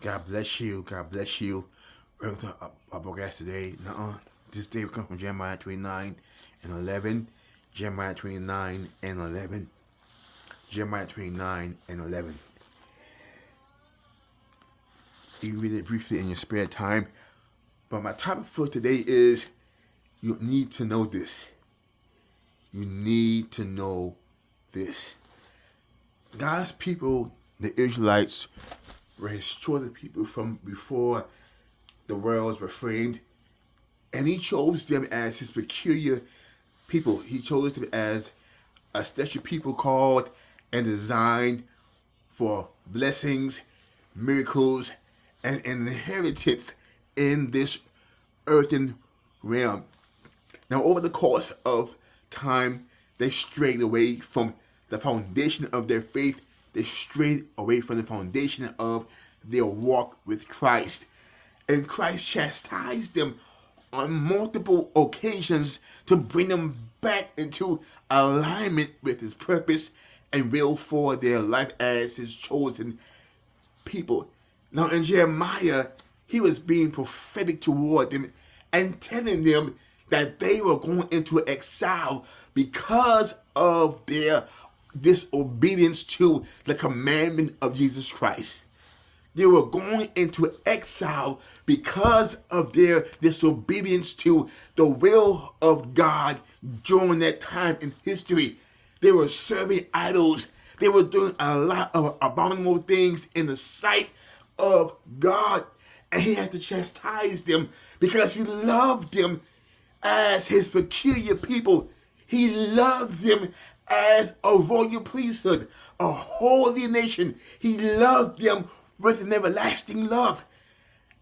God bless you. God bless you. We're going to talk about podcast today. This day will come from Jeremiah 29 and 11. Jeremiah 29 and 11. Jeremiah 29 and 11. You read it briefly in your spare time. But my topic for today is you need to know this. You need to know this. God's people, the Israelites, were his chosen people from before the worlds were framed. And he chose them as his peculiar people. He chose them as a special people called and designed for blessings, miracles, and an inheritance in this earthen realm. Now, over the course of time, they strayed away from the foundation of their faith. They strayed away from the foundation of their walk with Christ. And Christ chastised them on multiple occasions to bring them back into alignment with his purpose and will for their life as his chosen people. Now in Jeremiah, he was being prophetic toward them and telling them that they were going into exile because of their disobedience to the commandment of Jesus Christ. They were going into exile because of their disobedience to the will of God during that time in history. They were serving idols. They were doing a lot of abominable things in the sight of God. And he had to chastise them because he loved them as his peculiar people. He loved them as a royal priesthood, a holy nation. He loved them with an everlasting love.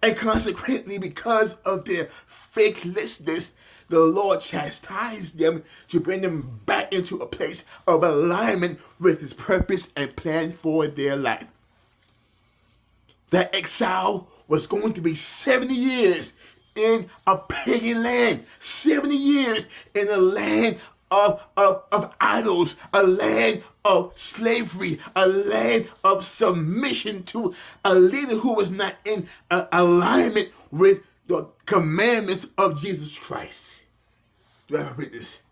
And consequently, because of their faithlessness, the Lord chastised them to bring them back into a place of alignment with his purpose and plan for their life. That exile was going to be 70 years in a pagan land, 70 years in a land of idols, a land of slavery, a land of submission to a leader who was not in alignment with the commandments of Jesus Christ. Do I have a witness?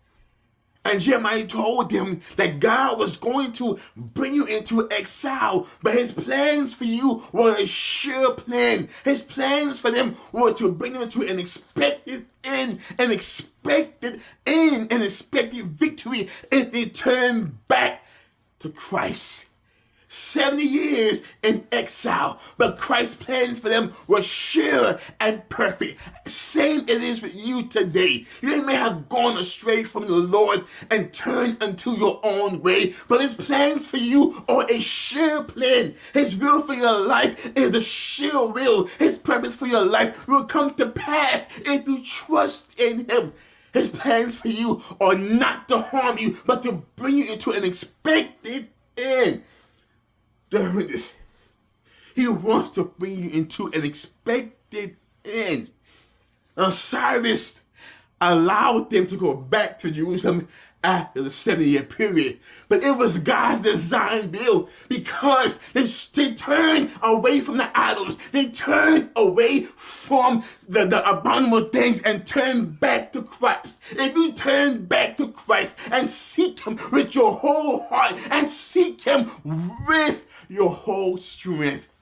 And Jeremiah told them that God was going to bring you into exile, but his plans for you were a sure plan. His plans for them were to bring them into an expected end, an expected victory if they turn back to Christ. 70 years in exile, but Christ's plans for them were sure and perfect. Same it is with you today. You may have gone astray from the Lord and turned unto your own way, but his plans for you are a sure plan. His will for your life is the sure will. His purpose for your life will come to pass if you trust in him. His plans for you are not to harm you, but to bring you into an expected end. This. He wants to bring you into an expected end. Now, Cyrus allowed them to go back to Jerusalem after the 70-year period. But it was God's design bill because they turned away from the idols. They turned away from the abominable things and turned back to Christ. If you turn back to Christ and seek him with your whole heart and seek him with your whole strength,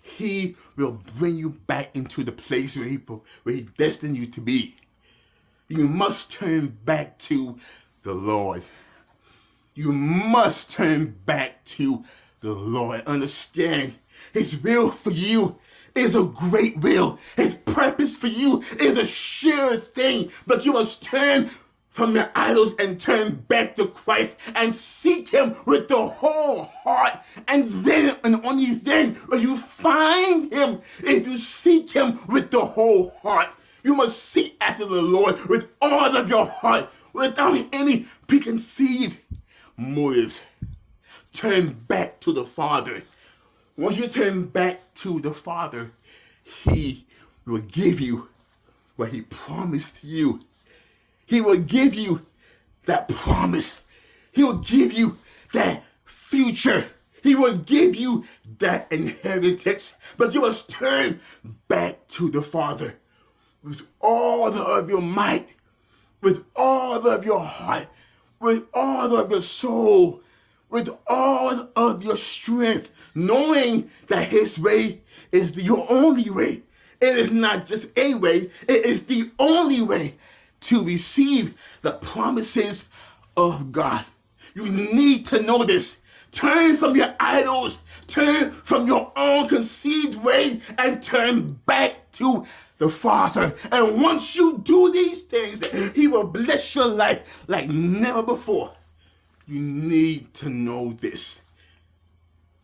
he will bring you back into the place where he destined you to be. You must turn back to the Lord. You must turn back to the Lord. Understand, his will for you is a great will. His purpose for you is a sure thing. But you must turn from your idols and turn back to Christ and seek him with the whole heart. And then, and only then, will you find him. If you seek him with the whole heart, you must seek after the Lord with all of your heart, without any preconceived motives. Turn back to the Father. Once you turn back to the Father, he will give you what he promised you. He will give you that promise. He will give you that future. He will give you that inheritance. But you must turn back to the Father with all of your might, with all of your heart, with all of your soul, with all of your strength, knowing that his way is your only way. It is not just a way, it is the only way to receive the promises of God. You need to know this. Turn from your idols, turn from your own conceived way, and turn back to the Father. And once you do these things, he will bless your life like never before. You need to know this.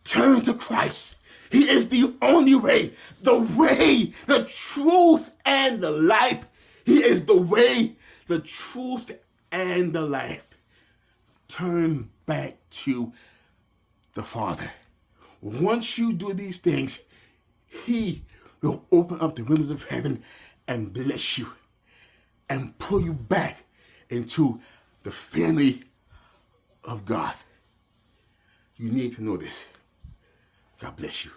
Turn to Christ. He is the only way, the truth, and the life. He is the way, the truth, and the life. Turn back to the Father. Once you do these things, he will open up the windows of heaven and bless you and pull you back into the family of God. You need to know this. God bless you.